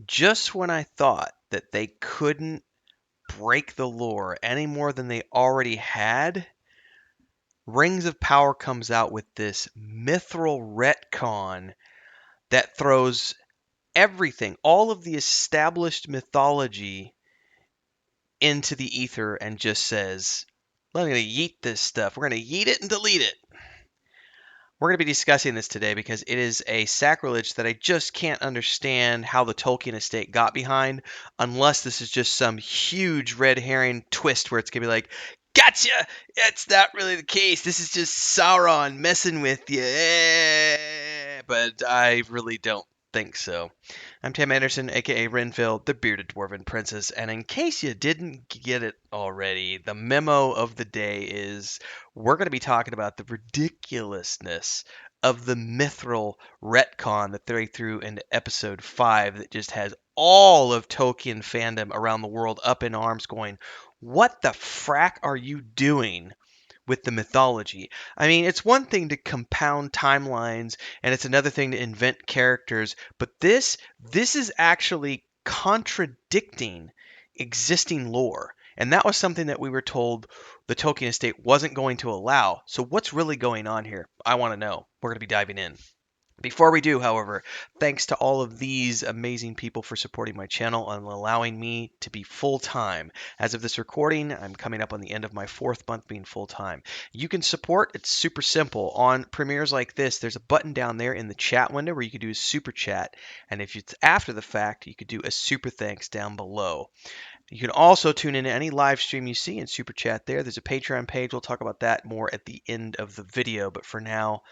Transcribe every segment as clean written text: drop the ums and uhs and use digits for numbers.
Just when I thought that they couldn't break the lore any more than they already had, Rings of Power comes out with this Mithril Retcon that throws everything, all of the established mythology into the ether and just says, we're going to yeet this stuff. We're going to yeet it and delete it. We're going to be discussing this today because it is a sacrilege that I just can't understand how the Tolkien Estate got behind, unless this is just some huge red herring twist where it's going to be like, gotcha! It's not really the case. This is just Sauron messing with you. But I really don't think so. I'm Tim Anderson, aka Renfield, the bearded dwarven princess, and in case you didn't get it already, the memo of the day is we're going to be talking about the ridiculousness of the Mithril retcon that they threw into episode 5 that just has all of Tolkien fandom around the world up in arms going, what the frack are you doing with the mythology? I mean, it's one thing to compound timelines and it's another thing to invent characters, but this is actually contradicting existing lore. And that was something that we were told the Tolkien Estate wasn't going to allow. So what's really going on here? I want to know. We're going to be diving in. Before we do, however, thanks to all of these amazing people for supporting my channel and allowing me to be full-time. As of this recording, I'm coming up on the end of my 4th month being full-time. You can support, it's super simple. On premieres like this, there's a button down there in the chat window where you can do a super chat. And if it's after the fact, you could do a super thanks down below. You can also tune into any live stream you see and super chat there. There's a Patreon page. We'll talk about that more at the end of the video. But for now,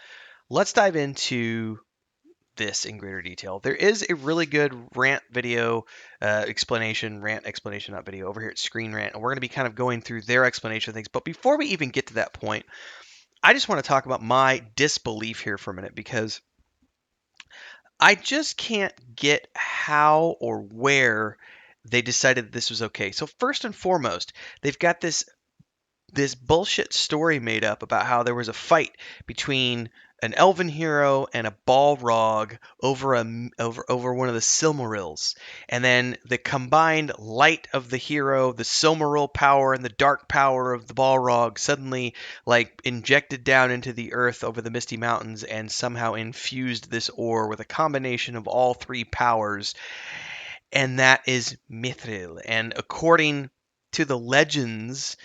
let's dive into this in greater detail. There is a really good rant video explanation, not video, over here at Screen Rant, and we're going to be kind of going through their explanation of things. But before we even get to that point, I just want to talk about my disbelief here for a minute because I just can't get how or where they decided this was okay. So first and foremost, they've got this bullshit story made up about how there was a fight between an elven hero and a Balrog over one of the Silmarils, and then the combined light of the hero, the Silmaril power, and the dark power of the Balrog suddenly like injected down into the earth over the Misty Mountains and somehow infused this ore with a combination of all 3 powers, and that is Mithril. And according to the legends,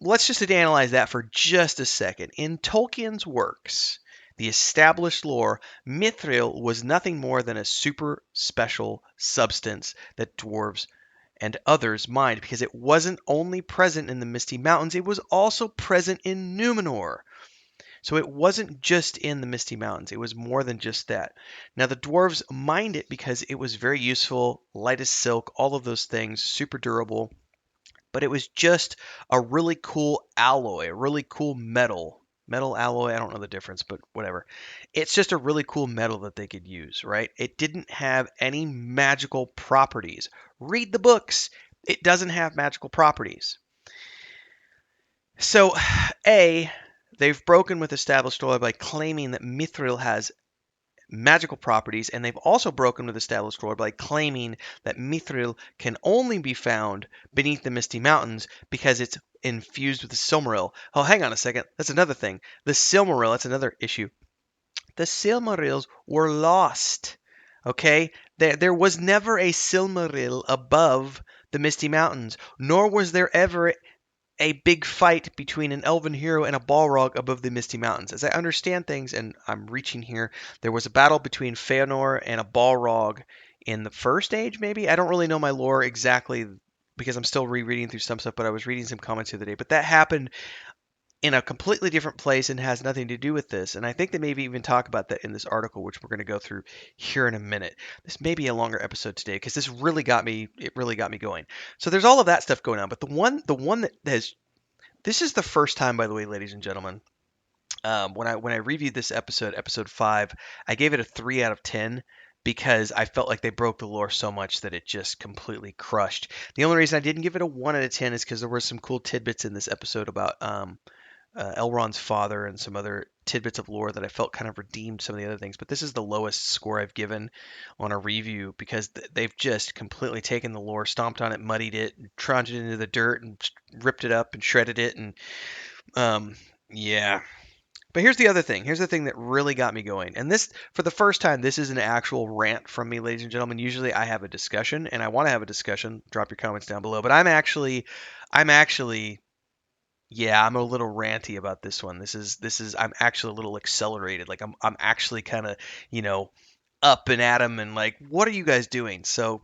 let's just analyze that for just a second. In Tolkien's works, the established lore, Mithril was nothing more than a super special substance that dwarves and others mined because it wasn't only present in the Misty Mountains, it was also present in Numenor. So it wasn't just in the Misty Mountains, it was more than just that. Now the dwarves mined it because it was very useful, light as silk, all of those things, super durable. But it was just a really cool alloy, a really cool metal. Metal alloy, I don't know the difference, but whatever. It's just a really cool metal that they could use, right? It didn't have any magical properties. Read the books. It doesn't have magical properties. So, they've broken with established lore by claiming that Mithril has magical properties, and they've also broken with established lore by claiming that Mithril can only be found beneath the Misty Mountains because it's infused with the Silmaril. Oh, hang on a second. That's another thing. The Silmaril, that's another issue. The Silmarils were lost. Okay? There was never a Silmaril above the Misty Mountains, nor was there ever a big fight between an elven hero and a Balrog above the Misty Mountains. As I understand things, and I'm reaching here, there was a battle between Feanor and a Balrog in the first age, maybe? I don't really know my lore exactly because I'm still rereading through some stuff, but I was reading some comments the other day. But that happened in a completely different place and has nothing to do with this. And I think they maybe even talk about that in this article, which we're going to go through here in a minute. This may be a longer episode today because this really got me. It really got me going. So there's all of that stuff going on. But the one that has, this is the first time, by the way, ladies and gentlemen, when I reviewed this episode 5, I gave it a 3 out of 10 because I felt like they broke the lore so much that it just completely crushed. The only reason I didn't give it a 1 out of 10 is because there were some cool tidbits in this episode about Elrond's father and some other tidbits of lore that I felt kind of redeemed some of the other things. But this is the lowest score I've given on a review because they've just completely taken the lore, stomped on it, muddied it, and trudged it into the dirt, and ripped it up and shredded it, and um, yeah. But here's the other thing. Here's the thing that really got me going. And this, for the first time, this is an actual rant from me, ladies and gentlemen. Usually I have a discussion, and I want to have a discussion. Drop your comments down below. But I'm actually, yeah, I'm a little ranty about this one. I'm actually a little accelerated. Like I'm actually kind of, you know, up and at 'em and like, what are you guys doing? So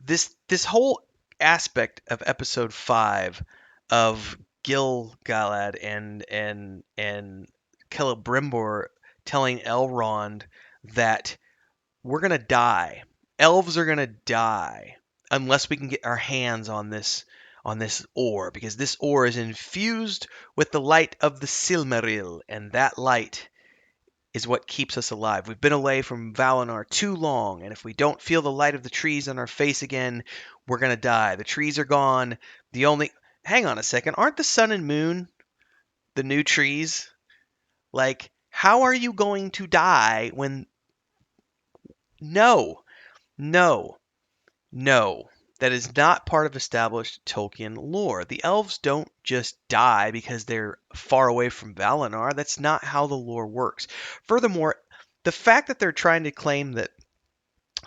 this whole aspect of episode 5 of Gil-galad and Celebrimbor telling Elrond that we're gonna die. Elves are gonna die unless we can get our hands on this ore, because this ore is infused with the light of the Silmaril, and that light is what keeps us alive. We've been away from Valinor too long, and if we don't feel the light of the trees on our face again, we're gonna die. The trees are gone. The only Hang on a second, aren't the sun and moon the new trees? Like, how are you going to die when no, no, no. That is not part of established Tolkien lore. The elves don't just die because they're far away from Valinor. That's not how the lore works. Furthermore, the fact that they're trying to claim that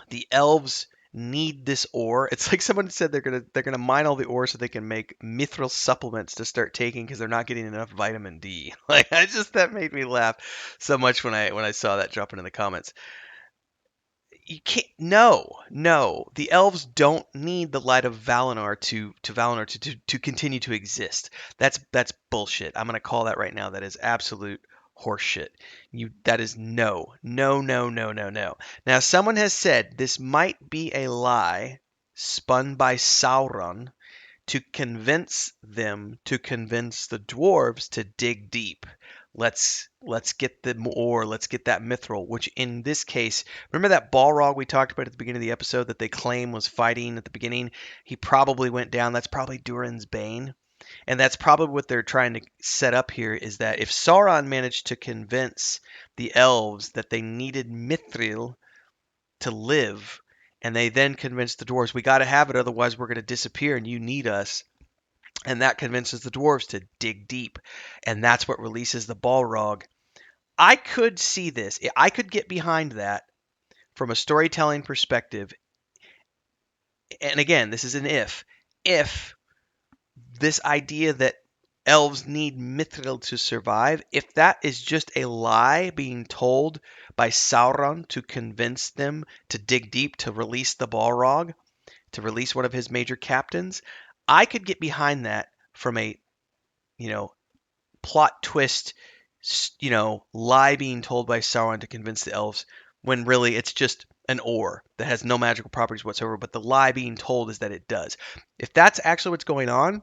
the elves need this ore, it's like someone said they're gonna mine all the ore so they can make mithril supplements to start taking because they're not getting enough vitamin D. Like, that made me laugh so much when I saw that dropping in the comments. You can't. No. The elves don't need the light of Valinor to Valinor to continue to exist. That's bullshit. I'm gonna call that right now. That is absolute horseshit. That is no, no, no, no, no, no. Now someone has said this might be a lie spun by Sauron to convince the dwarves to dig deep. Let's get the ore, let's get that mithril, which in this case, remember that Balrog we talked about at the beginning of the episode that they claim was fighting at the beginning? He probably went down. That's probably Durin's Bane. And that's probably what they're trying to set up here, is that if Sauron managed to convince the elves that they needed mithril to live, and they then convinced the dwarves, we got to have it, otherwise we're going to disappear and you need us. And that convinces the dwarves to dig deep. And that's what releases the Balrog. I could see this. I could get behind that from a storytelling perspective. And again, this is an if. If this idea that elves need mithril to survive, if that is just a lie being told by Sauron to convince them to dig deep to release the Balrog, to release one of his major captains, I could get behind that from a, you know, plot twist, lie being told by Sauron to convince the elves, when really it's just an ore that has no magical properties whatsoever, but the lie being told is that it does. If that's actually what's going on,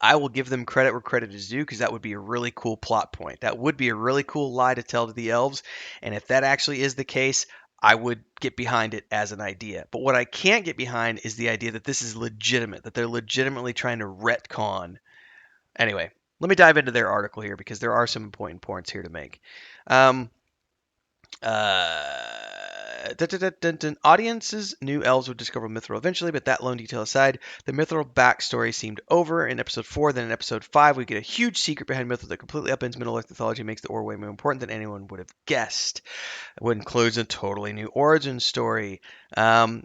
I will give them credit where credit is due, because that would be a really cool plot point. That would be a really cool lie to tell to the elves. And if that actually is the case, I would get behind it as an idea. But what I can't get behind is the idea that this is legitimate, that they're legitimately trying to retcon. Anyway, let me dive into their article here, because there are some important points here to make. Audiences knew elves would discover Mithril eventually, but that lone detail aside, the Mithril backstory seemed over in episode 4. Then in episode 5, we get a huge secret behind Mithril that completely upends Middle-earth mythology and makes the ore way more important than anyone would have guessed. It includes a totally new origin story,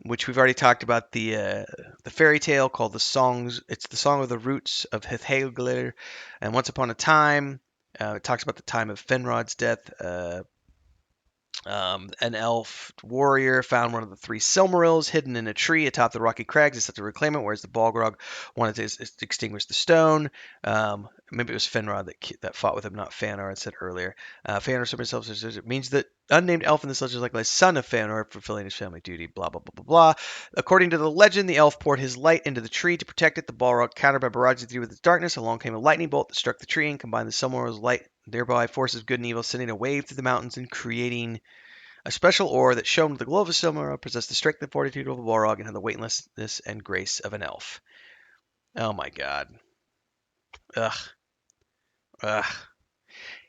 which we've already talked about, the fairy tale called the Songs. It's the Song of the Roots of Hithaeglir, and once upon a time, it talks about the time of Finrod's death. An elf warrior found one of the 3 Silmarils hidden in a tree atop the rocky crags. He set to reclaim it, whereas the Balrog wanted to extinguish the stone. Maybe it was Finrod that fought with him, not Fëanor, I said earlier. Fëanor summoned himself, it means that unnamed elf in this legend is like the son of Fëanor, fulfilling his family duty, blah, blah, blah, blah, blah. According to the legend, the elf poured his light into the tree to protect it. The Balrog, countered by barraging the tree with its darkness. Along came a lightning bolt that struck the tree and combined the Silmaril's light, thereby forces good and evil, sending a wave through the mountains and creating a special ore that shone with the glow of a Silmaril, possessed the strength and fortitude of a Balrog, and had the weightlessness and grace of an elf. Oh my god. Ugh. Ugh.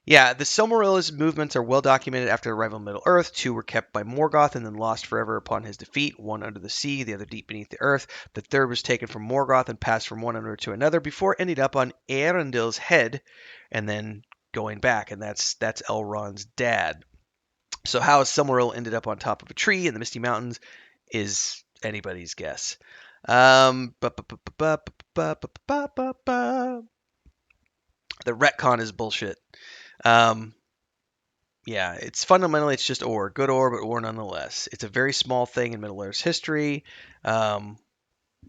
Yeah, the Silmarill's movements are well documented after arrival in Middle-earth. Two were kept by Morgoth and then lost forever upon his defeat, one under the sea, the other deep beneath the earth. The third was taken from Morgoth and passed from one owner to another before ending up on Eärendil's head and then going back, and that's Elrond's dad. So how Silmaril ended up on top of a tree in the Misty Mountains is anybody's guess. The retcon is bullshit. Um, Yeah, it's just ore, good ore, but ore nonetheless. It's a very small thing in Middle Earth's history, um,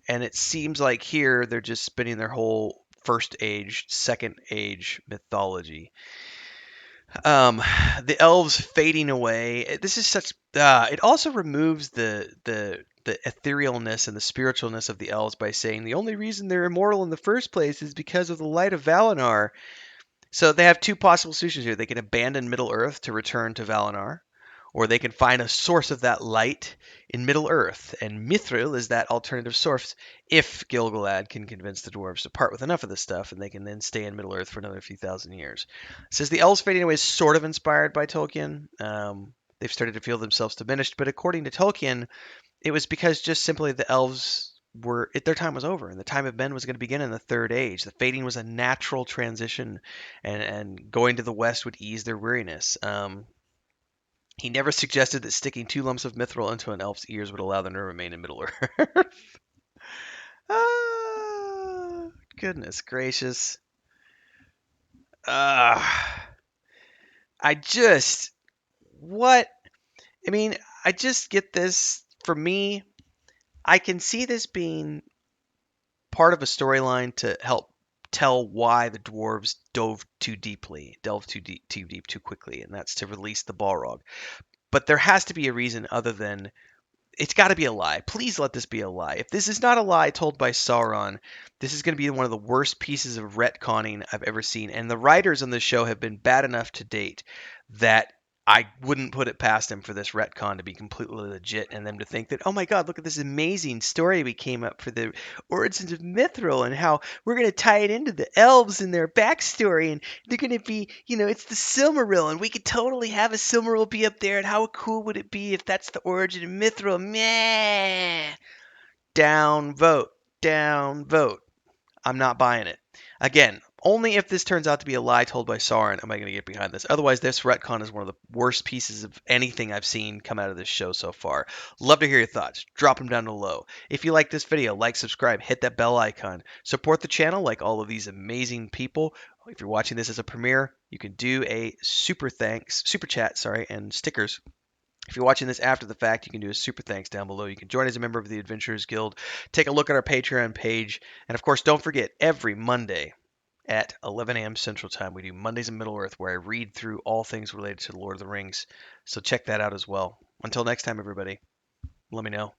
and it seems like here they're just spinning their whole First Age, Second Age mythology. Um, the elves fading away. This is such. It also removes the etherealness and the spiritualness of the elves by saying the only reason they're immortal in the first place is because of the light of Valinor. So they have two possible solutions here. They can abandon Middle Earth to return to Valinor, or they can find a source of that light in Middle Earth. And Mithril is that alternative source if Gil-galad can convince the dwarves to part with enough of this stuff, and they can then stay in Middle Earth for another few thousand years. It says the elves fading away is sort of inspired by Tolkien. They've started to feel themselves diminished, but according to Tolkien, it was because just simply the elves their time was over and the time of men was going to begin in the third age. The fading was a natural transition, and going to the west would ease their weariness. He never suggested that sticking two lumps of mithril into an elf's ears would allow them to remain in Middle Earth. Ah, goodness gracious. I just what I mean, I just get this. For me, I can see this being part of a storyline to help tell why the dwarves delved too deep, too quickly, and that's to release the Balrog. But there has to be a reason other than it's got to be a lie. Please let this be a lie. If this is not a lie told by Sauron, this is going to be one of the worst pieces of retconning I've ever seen. And the writers on this show have been bad enough to date that I wouldn't put it past them for this retcon to be completely legit and them to think that, oh my God, look at this amazing story we came up for the origins of Mithril and how we're going to tie it into the elves and their backstory. And they're going to be, it's the Silmaril, and we could totally have a Silmaril be up there. And how cool would it be if that's the origin of Mithril? Meh. Down vote. Down vote. I'm not buying it. Again, only if this turns out to be a lie told by Sauron am I going to get behind this. Otherwise, this retcon is one of the worst pieces of anything I've seen come out of this show so far. Love to hear your thoughts. Drop them down below. If you like this video, like, subscribe, hit that bell icon. Support the channel like all of these amazing people. If you're watching this as a premiere, you can do a super chat, and stickers. If you're watching this after the fact, you can do a super thanks down below. You can join as a member of the Adventurers Guild. Take a look at our Patreon page. And of course, don't forget, every Monday at 11 a.m. Central Time, we do Mondays in Middle Earth, where I read through all things related to the Lord of the Rings. So check that out as well. Until next time, everybody, let me know.